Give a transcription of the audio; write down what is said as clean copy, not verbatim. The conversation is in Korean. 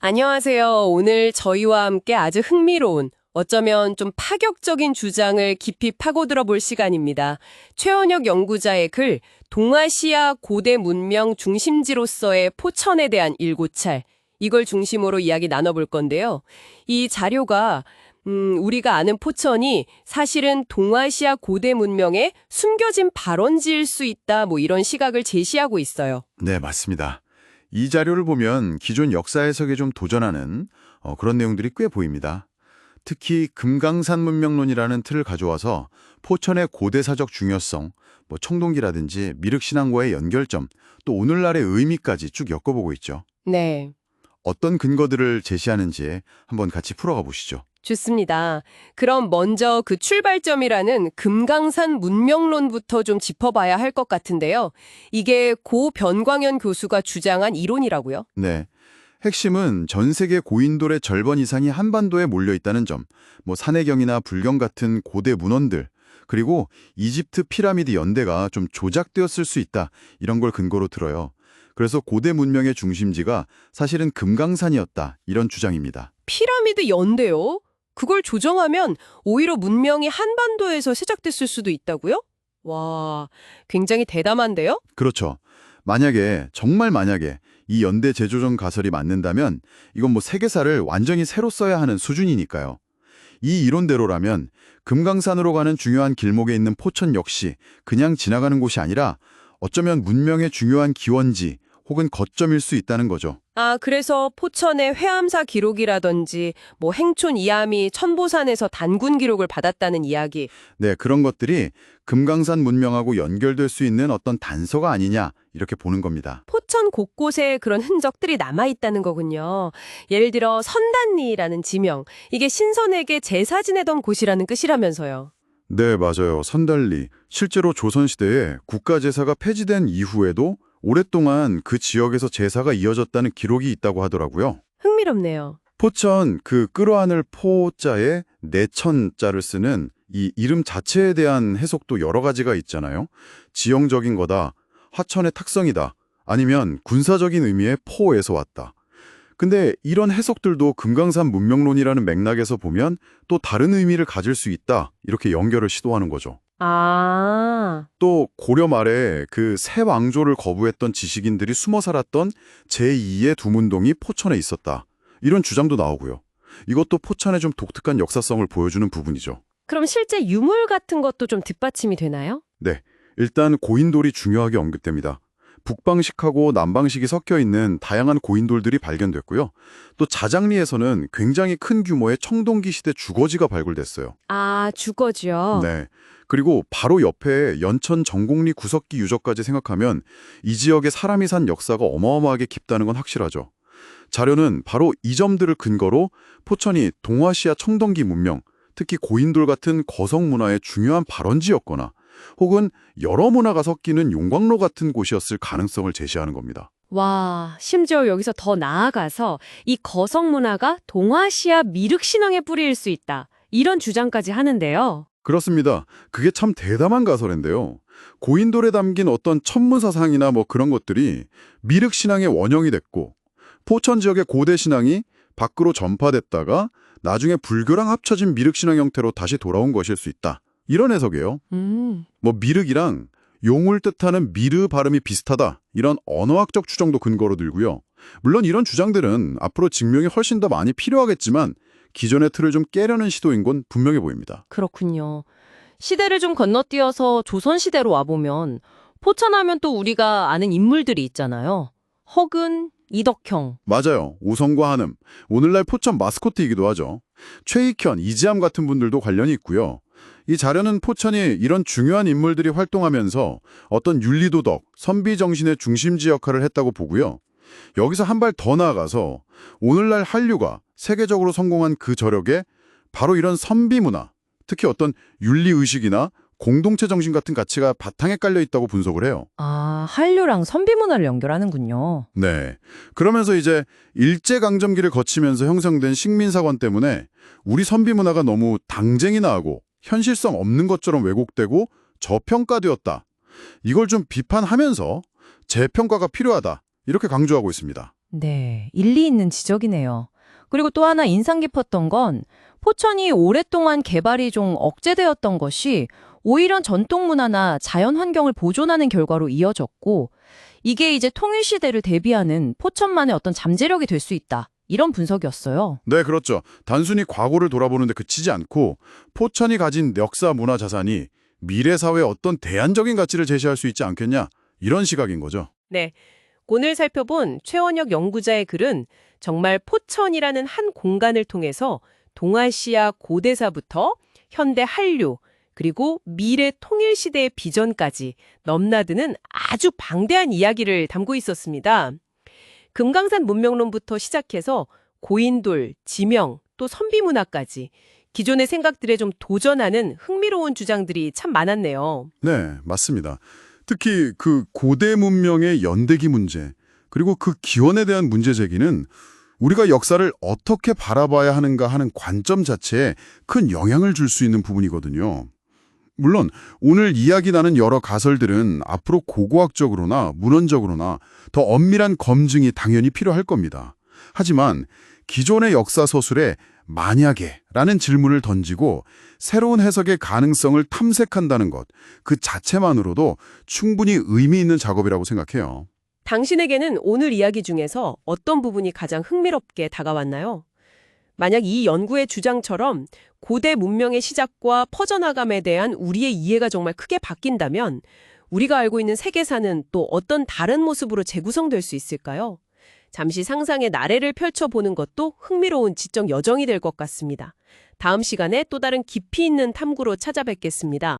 안녕하세요. 오늘 저희와 함께 아주 흥미로운, 어쩌면 좀 파격적인 주장을 깊이 파고들어 볼 시간입니다. 최원혁 연구자의 글, 동아시아 고대 문명 중심지로서의 포천에 대한 일고찰. 이걸 중심으로 이야기 나눠볼 건데요. 이 자료가 우리가 아는 포천이 사실은 동아시아 고대 문명의 숨겨진 발원지일 수 있다, 이런 시각을 제시하고 있어요. 네, 맞습니다. 이 자료를 보면 기존 역사 해석에 좀 도전하는 그런 내용들이 꽤 보입니다. 특히 금강산 문명론이라는 틀을 가져와서 포천의 고대사적 중요성, 청동기라든지 미륵신앙과의 연결점, 또 오늘날의 의미까지 쭉 엮어보고 있죠. 네. 어떤 근거들을 제시하는지 한번 같이 풀어가 보시죠. 좋습니다. 그럼 먼저 그 출발점이라는 금강산 문명론부터 좀 짚어봐야 할 것 같은데요. 이게 고 변광현 교수가 주장한 이론이라고요? 네. 핵심은 전 세계 고인돌의 절반 이상이 한반도에 몰려 있다는 점, 산해경이나 불경 같은 고대 문헌들, 그리고 이집트 피라미드 연대가 좀 조작되었을 수 있다, 이런 걸 근거로 들어요. 그래서 고대 문명의 중심지가 사실은 금강산이었다, 이런 주장입니다. 피라미드 연대요? 그걸 조정하면 오히려 문명이 한반도에서 시작됐을 수도 있다고요? 와, 굉장히 대담한데요? 그렇죠. 정말 만약에 이 연대 재조정 가설이 맞는다면 이건 세계사를 완전히 새로 써야 하는 수준이니까요. 이 이론대로라면 금강산으로 가는 중요한 길목에 있는 포천 역시 그냥 지나가는 곳이 아니라 어쩌면 문명의 중요한 기원지 혹은 거점일 수 있다는 거죠. 아, 그래서 포천의 회암사 기록이라든지 행촌 이암이 천보산에서 단군 기록을 받았다는 이야기. 네, 그런 것들이 금강산 문명하고 연결될 수 있는 어떤 단서가 아니냐 이렇게 보는 겁니다. 포천 곳곳에 그런 흔적들이 남아있다는 거군요. 예를 들어 선단리라는 지명, 이게 신선에게 제사 지내던 곳이라는 뜻이라면서요. 네, 맞아요. 선달리. 실제로 조선시대에 국가제사가 폐지된 이후에도 오랫동안 그 지역에서 제사가 이어졌다는 기록이 있다고 하더라고요. 흥미롭네요. 포천, 끌어안을 포자에 내천자를 쓰는 이 이름 자체에 대한 해석도 여러 가지가 있잖아요. 지형적인 거다, 하천의 특성이다, 아니면 군사적인 의미의 포에서 왔다. 근데 이런 해석들도 금강산 문명론이라는 맥락에서 보면 또 다른 의미를 가질 수 있다, 이렇게 연결을 시도하는 거죠. 아, 또 고려 말에 그 새 왕조를 거부했던 지식인들이 숨어 살았던 제2의 두문동이 포천에 있었다, 이런 주장도 나오고요. 이것도 포천의 좀 독특한 역사성을 보여주는 부분이죠. 그럼 실제 유물 같은 것도 좀 뒷받침이 되나요? 네, 일단 고인돌이 중요하게 언급됩니다. 북방식하고 남방식이 섞여 있는 다양한 고인돌들이 발견됐고요. 또 자장리에서는 굉장히 큰 규모의 청동기 시대 주거지가 발굴됐어요. 아, 주거지요. 네. 그리고 바로 옆에 연천 정곡리 구석기 유적까지 생각하면 이 지역에 사람이 산 역사가 어마어마하게 깊다는 건 확실하죠. 자료는 바로 이 점들을 근거로 포천이 동아시아 청동기 문명, 특히 고인돌 같은 거성 문화의 중요한 발원지였거나 혹은 여러 문화가 섞이는 용광로 같은 곳이었을 가능성을 제시하는 겁니다. 와, 심지어 여기서 더 나아가서 이 거성 문화가 동아시아 미륵신앙의 뿌리일 수 있다, 이런 주장까지 하는데요. 그렇습니다. 그게 참 대담한 가설인데요. 고인돌에 담긴 어떤 천문사상이나 그런 것들이 미륵신앙의 원형이 됐고 포천 지역의 고대신앙이 밖으로 전파됐다가 나중에 불교랑 합쳐진 미륵신앙 형태로 다시 돌아온 것일 수 있다, 이런 해석이에요. 미륵이랑 용을 뜻하는 미르 발음이 비슷하다, 이런 언어학적 추정도 근거로 들고요. 물론 이런 주장들은 앞으로 증명이 훨씬 더 많이 필요하겠지만 기존의 틀을 좀 깨려는 시도인 건 분명해 보입니다. 그렇군요. 시대를 좀 건너뛰어서 조선시대로 와보면 포천하면 또 우리가 아는 인물들이 있잖아요. 허근, 이덕형. 맞아요. 우성과 한음. 오늘날 포천 마스코트이기도 하죠. 최익현, 이지암 같은 분들도 관련이 있고요. 이 자료는 포천이 이런 중요한 인물들이 활동하면서 어떤 윤리도덕, 선비정신의 중심지 역할을 했다고 보고요. 여기서 한 발 더 나아가서 오늘날 한류가 세계적으로 성공한 그 저력에 바로 이런 선비문화, 특히 어떤 윤리의식이나 공동체 정신 같은 가치가 바탕에 깔려 있다고 분석을 해요. 아, 한류랑 선비문화를 연결하는군요. 네. 그러면서 이제 일제강점기를 거치면서 형성된 식민사관 때문에 우리 선비문화가 너무 당쟁이나 하고 현실성 없는 것처럼 왜곡되고 저평가되었다, 이걸 좀 비판하면서 재평가가 필요하다, 이렇게 강조하고 있습니다. 네, 일리 있는 지적이네요. 그리고 또 하나 인상 깊었던 건 포천이 오랫동안 개발이 좀 억제되었던 것이 오히려 전통 문화나 자연 환경을 보존하는 결과로 이어졌고 이게 이제 통일시대를 대비하는 포천만의 어떤 잠재력이 될 수 있다. 이런 분석이었어요. 네, 그렇죠. 단순히 과거를 돌아보는데 그치지 않고 포천이 가진 역사 문화 자산이 미래 사회에 어떤 대안적인 가치를 제시할 수 있지 않겠냐 이런 시각인 거죠. 네. 오늘 살펴본 최원혁 연구자의 글은 정말 포천이라는 한 공간을 통해서 동아시아 고대사부터 현대 한류, 그리고 미래 통일 시대의 비전까지 넘나드는 아주 방대한 이야기를 담고 있었습니다. 금강산 문명론부터 시작해서 고인돌, 지명, 또 선비문화까지 기존의 생각들에 좀 도전하는 흥미로운 주장들이 참 많았네요. 네, 맞습니다. 특히 그 고대 문명의 연대기 문제, 그리고 그 기원에 대한 문제 제기는 우리가 역사를 어떻게 바라봐야 하는가 하는 관점 자체에 큰 영향을 줄 수 있는 부분이거든요. 물론 오늘 이야기 나눈 여러 가설들은 앞으로 고고학적으로나 문헌적으로나 더 엄밀한 검증이 당연히 필요할 겁니다. 하지만 기존의 역사 서술에 만약에 라는 질문을 던지고 새로운 해석의 가능성을 탐색한다는 것, 그 자체만으로도 충분히 의미 있는 작업이라고 생각해요. 당신에게는 오늘 이야기 중에서 어떤 부분이 가장 흥미롭게 다가왔나요? 만약 이 연구의 주장처럼 고대 문명의 시작과 퍼져나감에 대한 우리의 이해가 정말 크게 바뀐다면 우리가 알고 있는 세계사는 또 어떤 다른 모습으로 재구성될 수 있을까요? 잠시 상상의 나래를 펼쳐보는 것도 흥미로운 지적 여정이 될 것 같습니다. 다음 시간에 또 다른 깊이 있는 탐구로 찾아뵙겠습니다.